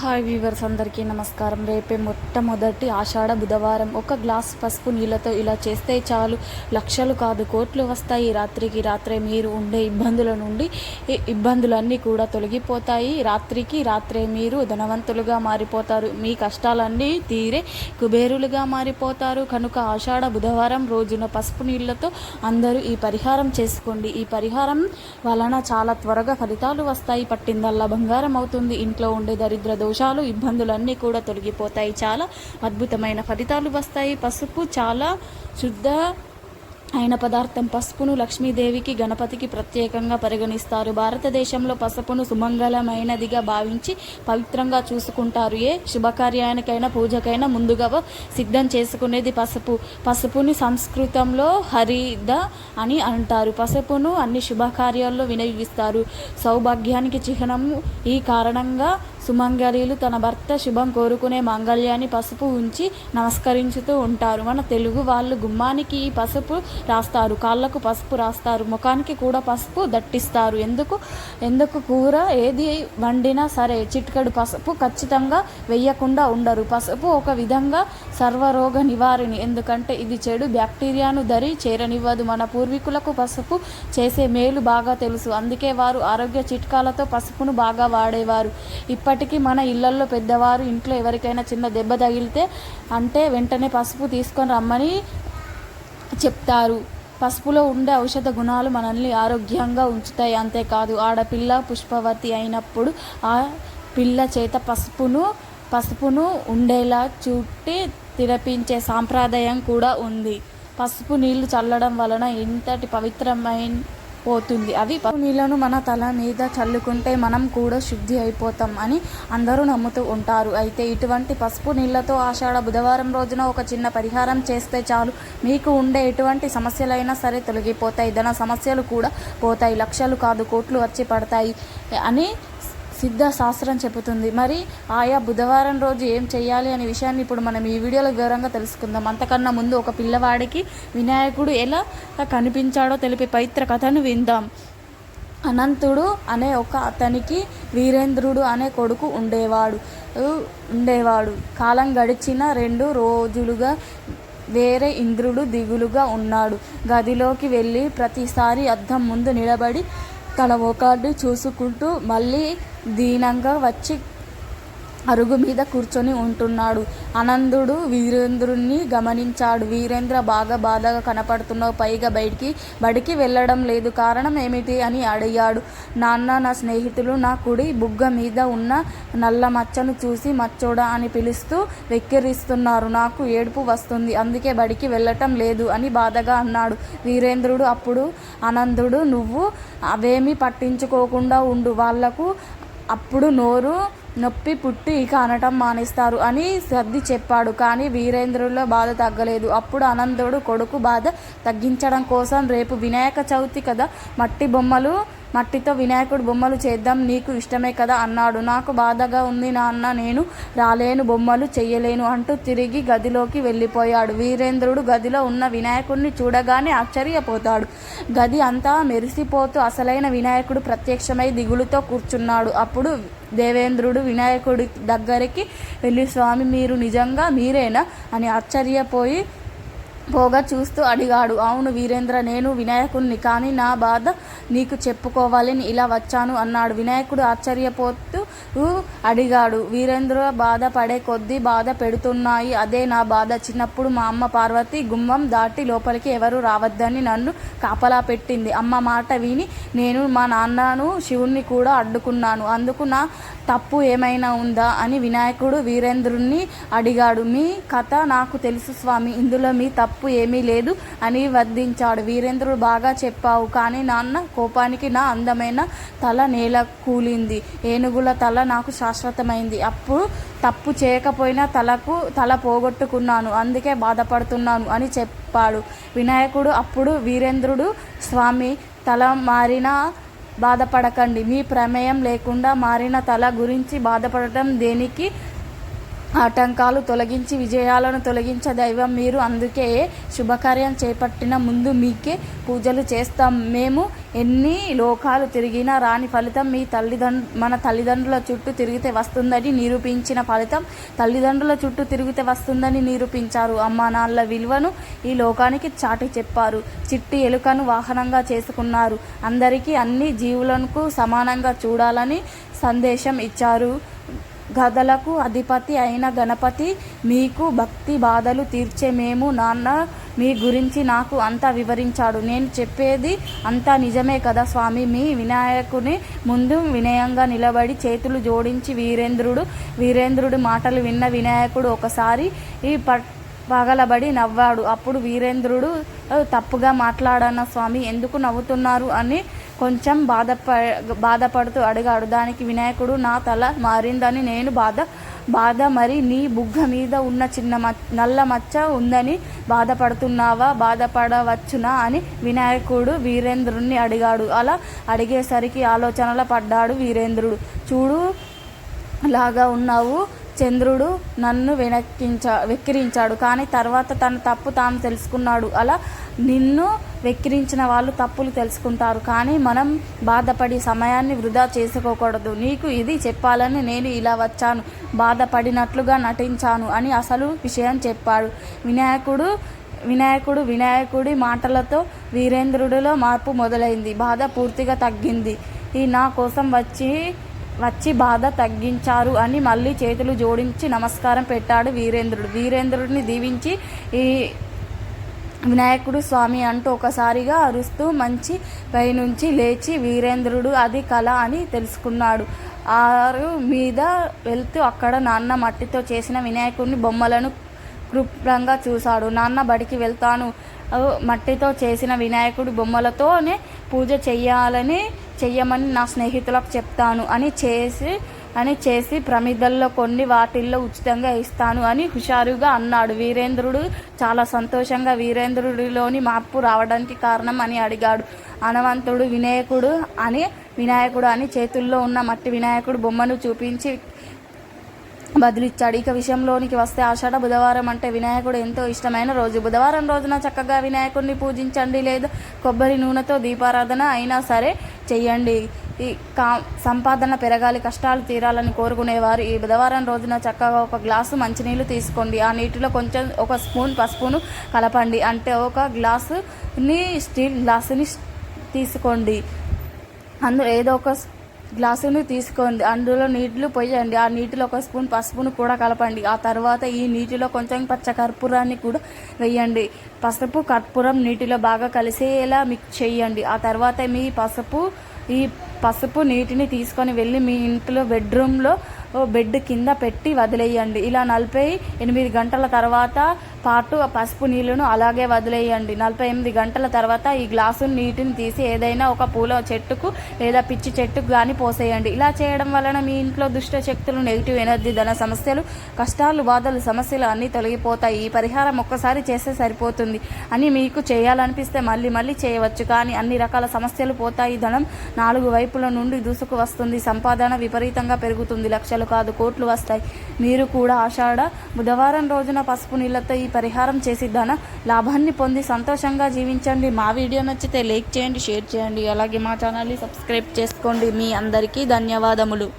Hi weavers, అందరికీ నమస్కారం. రేపే మొట్టమొదటి ఆషాఢ బుధవారం. ఒక గ్లాస్ పసుపు నీళ్ళతో ఇలా చేస్తే చాలు, లక్షలు కాదు కోట్లు వస్తాయి. రాత్రికి రాత్రే మీరు ఉండే ఇబ్బందుల నుండి ఇబ్బందులన్నీ కూడా తొలగిపోతాయి. రాత్రికి రాత్రే మీరు ధనవంతులుగా మారిపోతారు. మీ కష్టాలన్నీ తీరే కుబేరులుగా మారిపోతారు. కనుక ఆషాఢ బుధవారం రోజున పసుపు నీళ్ళతో అందరూ ఈ పరిహారం చేసుకోండి. ఈ పరిహారం వలన చాలా త్వరగా ఫలితాలు వస్తాయి. పట్టిందల్లా బంగారం అవుతుంది. ఇంట్లో ఉండే దరిద్ర దోషాలు, ఇబ్బందులన్నీ కూడా తొలగిపోతాయి. చాలా అద్భుతమైన ఫలితాలు వస్తాయి. పసుపు చాలా శుద్ధ అయిన పదార్థం. పసుపును లక్ష్మీదేవికి, గణపతికి ప్రత్యేకంగా పరిగణిస్తారు. భారతదేశంలో పసుపును సుమంగళమైనదిగా భావించి పవిత్రంగా చూసుకుంటారు. ఏ శుభకార్యానికైనా పూజకైనా ముందుగా సిద్ధం చేసుకునేది పసుపు. పసుపుని సంస్కృతంలో హరిద అని అంటారు. పసుపును అన్ని శుభకార్యాల్లో వినియోగిస్తారు. సౌభాగ్యానికి చిహ్నము. ఈ కారణంగా సుమంగళీలు తన భర్త శుభం కోరుకునే మాంగళ్యాన్ని పసుపు ఉంచి నమస్కరించుతూ ఉంటారు. మన తెలుగు వాళ్ళు గుమ్మానికి ఈ పసుపు రాస్తారు, కాళ్ళకు పసుపు రాస్తారు, ముఖానికి కూడా పసుపు దట్టిస్తారు. ఎందుకు కూర ఏది వండినా సరే చిటికెడు పసుపు ఖచ్చితంగా వెయ్యకుండా ఉండరు. పసుపు ఒక విధంగా సర్వరోగ నివారిణి. ఎందుకంటే ఇది చెడు బ్యాక్టీరియాను దరి చేరనివ్వదు. మన పూర్వీకులకు పసుపు చేసే మేలు బాగా తెలుసు. అందుకే వారు ఆరోగ్య చిట్కాలతో పసుపును బాగా వాడేవారు. ఇప్పటికీ మన ఇళ్లల్లో పెద్దవారు ఇంట్లో ఎవరికైనా చిన్న దెబ్బ తగిలితే అంటే వెంటనే పసుపు తీసుకొని రమ్మని చెప్తారు. పసుపులో ఉండే ఔషధ గుణాలు మనల్ని ఆరోగ్యంగా ఉంచుతాయి. అంతేకాదు, ఆడపిల్ల పుష్పవతి అయినప్పుడు ఆ పిల్ల చేత పసుపును ఉండేలా చుట్టి తిరపించే సాంప్రదాయం కూడా ఉంది. పసుపు నీళ్లు చల్లడం వలన ఇంతటి పవిత్రమైన పోతుంది. అవి పసుపు నీళ్లను మన తల మీద చల్లుకుంటే మనం కూడా శుద్ధి అయిపోతాం అని అందరూ నమ్ముతూ ఉంటారు. అయితే ఇటువంటి పసుపు నీళ్లతో ఆషాఢ బుధవారం రోజున ఒక చిన్న పరిహారం చేస్తే చాలు, మీకు ఉండే ఎటువంటి సమస్యలైనా సరే తొలగిపోతాయి. ధన సమస్యలు కూడా పోతాయి. లక్షలు కాదు కోట్లు వచ్చి పడతాయి అని సిద్ధ శాస్త్రం చెబుతుంది. మరి ఆయా బుధవారం రోజు ఏం చేయాలి అనే విషయాన్ని ఇప్పుడు మనం ఈ వీడియోలో వివరంగా తెలుసుకుందాం. అంతకన్నా ముందు ఒక పిల్లవాడికి వినాయకుడు ఎలా కనిపించాడో తెలిపే పవిత్ర కథను విందాం. అనంతుడు అనే ఒక అతనికి వీరేంద్రుడు అనే కొడుకు ఉండేవాడు. కాలం గడిచిన 2 రోజులుగా వేరే ఇంద్రుడు దిగులుగా ఉన్నాడు. గదిలోకి వెళ్ళి ప్రతిసారి అద్దం ముందు నిలబడి తన ముఖాన్ని చూసుకుంటూ మళ్ళీ దీనంగా వచ్చి అరుగు మీద కూర్చొని ఉంటున్నాడు. ఆనందుడు వీరేంద్రుణ్ణి గమనించాడు. వీరేంద్ర, బాగా బాధగా కనపడుతున్నావు, పైగా బడికి వెళ్ళడం లేదు, కారణం ఏమిటి అని అడిగాడు. నాన్న, నా స్నేహితులు నా కుడి బుగ్గ మీద ఉన్న నల్ల మచ్చను చూసి మచ్చోడా అని పిలుస్తూ వెక్కిరిస్తున్నారు. నాకు ఏడుపు వస్తుంది, అందుకే బడికి వెళ్ళటం లేదు అని బాధగా అన్నాడు. వీరేంద్రుడు అప్పుడు ఆనందుడు, నువ్వు అవేమీ పట్టించుకోకుండా ఉండు, వాళ్లకు అప్పుడు నోరు నొప్పి పుట్టి ఇక అనటం మానేస్తారు అని సర్ది చెప్పాడు. కానీ వీరేంద్రులో బాధ తగ్గలేదు. అప్పుడు ఆనందుడు కొడుకు బాధ తగ్గించడం కోసం, రేపు వినాయక చవితి కదా, మట్టితో వినాయకుడు బొమ్మలు చేద్దాం, నీకు ఇష్టమే కదా అన్నాడు. నాకు బాధగా ఉంది నాన్న, నేను రాలేను, బొమ్మలు చెయ్యలేను అంటూ తిరిగి గదిలోకి వెళ్ళిపోయాడు. వీరేంద్రుడు గదిలో ఉన్న వినాయకుడిని చూడగానే ఆశ్చర్యపోతాడు. గది అంతా మెరిసిపోతూ అసలైన వినాయకుడు ప్రత్యక్షమై దిగులుతో కూర్చున్నాడు. అప్పుడు దేవేంద్రుడు వినాయకుడి దగ్గరికి వెళ్ళి, స్వామి, మీరు నిజంగా మీరేనా అని పోగా చూస్తూ అడిగాడు. అవును వీరేంద్ర, నేను వినాయకుడిని, కానీ నా బాధ నీకు చెప్పుకోవాలని ఇలా వచ్చాను అన్నాడు. వినాయకుడు ఆశ్చర్యపోతూ అడిగాడు, వీరేంద్ర, బాధ పడే కొద్దీ బాధ పెడుతున్నాయి, అదే నా బాధ. చిన్నప్పుడు మా అమ్మ పార్వతి గుమ్మం దాటి లోపలికి ఎవరు రావద్దని నన్ను కాపలా పెట్టింది. అమ్మ మాట విని నేను మా నాన్నను శివుణ్ణి కూడా అడ్డుకున్నాను. అందుకు నా తప్పు ఏమైనా ఉందా అని వినాయకుడు వీరేంద్రుణ్ణి అడిగాడు. మీ కథ నాకు తెలుసు స్వామి, ఇందులో మీ తప్పు ఏమీ లేదు అని వద్దించాడు. వీరేంద్రుడు, బాగా చెప్పావు, కానీ నాన్న కోపానికి నా అందమైన తల నేల కూలింది, ఏనుగుల తల నాకు శాశ్వతమైంది. అప్పుడు తప్పు చేయకపోయినా తల పోగొట్టుకున్నాను, అందుకే బాధపడుతున్నాను అని చెప్పాడు. వినాయకుడు అప్పుడు వీరేంద్రుడు, స్వామి, తల మారినా బాధపడకండి, మీ ప్రమేయం లేకుండా మారిన తల గురించి బాధపడటం దేనికి ఆటంకాలు తొలగించి విజయాలను తొలగించే దైవం మీరు. అందుకే శుభకార్యం చేపట్టిన ముందు మీకే పూజలు చేస్తాం మేము. ఎన్ని లోకాలు తిరిగినా రాని ఫలితం మన తల్లిదండ్రుల చుట్టూ తిరిగితే వస్తుందని నిరూపించిన ఫలితం తల్లిదండ్రుల చుట్టూ తిరిగితే వస్తుందని నిరూపించారు. అమ్మా నాన్నల విలువను ఈ లోకానికి చాటి చెప్పారు. చిట్టి ఎలుకను వాహనంగా చేసుకున్నారు. అందరికీ అన్ని జీవులకు సమానంగా చూడాలని సందేశం ఇచ్చారు. గదలకు అధిపతి అయిన గణపతి మీకు భక్తి బాధలు తీర్చే మేము. నాన్న మీ గురించి నాకు అంతా వివరించాడు. నేను చెప్పేది అంతా నిజమే కదా స్వామి. మీ వినాయకుని ముందు వినయంగా నిలబడి చేతులు జోడించి వీరేంద్రుడి మాటలు విన్న వినాయకుడు ఒకసారి పగలబడి నవ్వాడు. అప్పుడు వీరేంద్రుడు తప్పుగా మాట్లాడాను స్వామి, ఎందుకు నవ్వుతున్నారు అని కొంచెం బాధపడుతూ అడిగాడు. దానికి వినాయకుడు, నా తల మారిందని నేను బాధ మరి నీ బుగ్గ మీద ఉన్న చిన్న నల్ల మచ్చ ఉందని బాధపడుతున్నావా? బాధపడవచ్చునా అని వినాయకుడు వీరేంద్రుడిని అడిగాడు. అలా అడిగేసరికి ఆలోచనలో పడ్డాడు వీరేంద్రుడు. చూడు లాగా ఉన్నావు. చంద్రుడు నన్ను వెక్కిరించాడు, కానీ తర్వాత తన తప్పు తాను తెలుసుకున్నాడు. అలా నిన్ను వెక్కిరించిన వాళ్ళు తప్పులు తెలుసుకుంటారు, కానీ మనం బాధపడి సమయాన్ని వృధా చేసుకోకూడదు. నీకు ఇది చెప్పాలని నేను ఇలా వచ్చాను. బాధపడినట్లుగా నటించాను అని అసలు విషయం చెప్పాడు. వినాయకుడి మాటలతో వీరేంద్రుడిలో మార్పు మొదలైంది. బాధ పూర్తిగా తగ్గింది. ఈ నా కోసం వచ్చి బాధ తగ్గించారు అని మళ్ళీ చేతులు జోడించి నమస్కారం పెట్టాడు వీరేంద్రుడు. వీరేంద్రుడిని దీవించి ఈ వినాయకుడు స్వామి అంటూ ఒకసారిగా అరుస్తూ మంచి పైనుంచి లేచి వీరేంద్రుడు అది కళ అని తెలుసుకున్నాడు. ఆరు మీద వెళ్తూ అక్కడ నాన్న మట్టితో చేసిన వినాయకుడిని బొమ్మలను కృప్రంగా చూశాడు. నాన్న బడికి వెళ్తాను, మట్టితో చేసిన వినాయకుడి బొమ్మలతోనే పూజ చెయ్యమని నా స్నేహితులకు చెప్తాను అని చేసి ప్రమిదల్లో కొన్ని వాటిల్లో ఉచితంగా ఇస్తాను అని హుషారుగా అన్నాడు. వీరేంద్రుడు చాలా సంతోషంగా వీరేంద్రుడిలోని మార్పు రావడానికి కారణం అని అడిగాడు. హనుమంతుడు వినాయకుడు అని చేతుల్లో ఉన్న మట్టి వినాయకుడు బొమ్మను చూపించి బదులిచ్చాడు. ఇక విషయంలోనికి వస్తే ఆషాఢ బుధవారం అంటే వినాయకుడు ఎంతో ఇష్టమైన రోజు. బుధవారం రోజున చక్కగా వినాయకుడిని పూజించండి, లేదా కొబ్బరి నూనెతో దీపారాధన అయినా సరే చెయ్యండి. ఈ సంపాదన పెరగాలి, కష్టాలు తీరాలని కోరుకునేవారు ఈ బుధవారం రోజున చక్కగా ఒక గ్లాసు మంచినీళ్ళు తీసుకోండి. ఆ నీటిలో కొంచెం ఒక స్పూన్ పసుపును కలపండి. అంటే ఒక స్టీల్ గ్లాసుని తీసుకోండి. అందులో ఏదో ఒక గ్లాసును తీసుకోండి, అందులో నీళ్లు పోయండి. ఆ నీటిలో ఒక స్పూన్ పసుపును కూడా కలపండి. ఆ తర్వాత ఈ నీటిలో కొంచెం పచ్చ కర్పూరాన్ని కూడా వేయండి. పసుపు కర్పూరం నీటిలో బాగా కలిసేలా మిక్స్ చేయండి. ఆ తర్వాత ఈ పసుపు నీటిని తీసుకొని వెళ్ళి మీ ఇంట్లో బెడ్రూమ్లో బెడ్ కింద పెట్టి వదిలేయండి. ఇలా 48 గంటల తర్వాత పాటు ఆ పసుపు నీళ్లను అలాగే వదిలేయండి. 48 గంటల తర్వాత ఈ గ్లాసు నీటిని తీసి ఏదైనా ఒక పూల చెట్టుకు లేదా పిచ్చి చెట్టుకు కానీ పోసేయండి. ఇలా చేయడం వలన మీ ఇంట్లో దుష్ట శక్తులు, నెగిటివ్ ఎనర్జీ, ధన సమస్యలు, కష్టాలు, బాధలు, సమస్యలు అన్నీ తొలగిపోతాయి. ఈ పరిహారం ఒక్కసారి చేస్తే సరిపోతుంది అని మీకు చేయాలనిపిస్తే మళ్ళీ చేయవచ్చు. కానీ అన్ని రకాల సమస్యలు పోతాయి. ధనం 4 వైపుల నుండి దూసుకు వస్తుంది. సంపాదన విపరీతంగా పెరుగుతుంది. లక్షలు కాదు కోట్లు వస్తాయి. మీరు కూడా ఆషాఢ బుధవారం రోజున పసుపు నీళ్లతో ఈ పరిహారం చేసి ధన లాభాన్ని పొంది సంతోషంగా జీవించండి. మా వీడియో నచ్చితే లైక్ చేయండి, షేర్ చేయండి, అలాగే మా ఛానల్ని సబ్స్క్రైబ్ చేసుకోండి. మీ అందరికీ ధన్యవాదములు.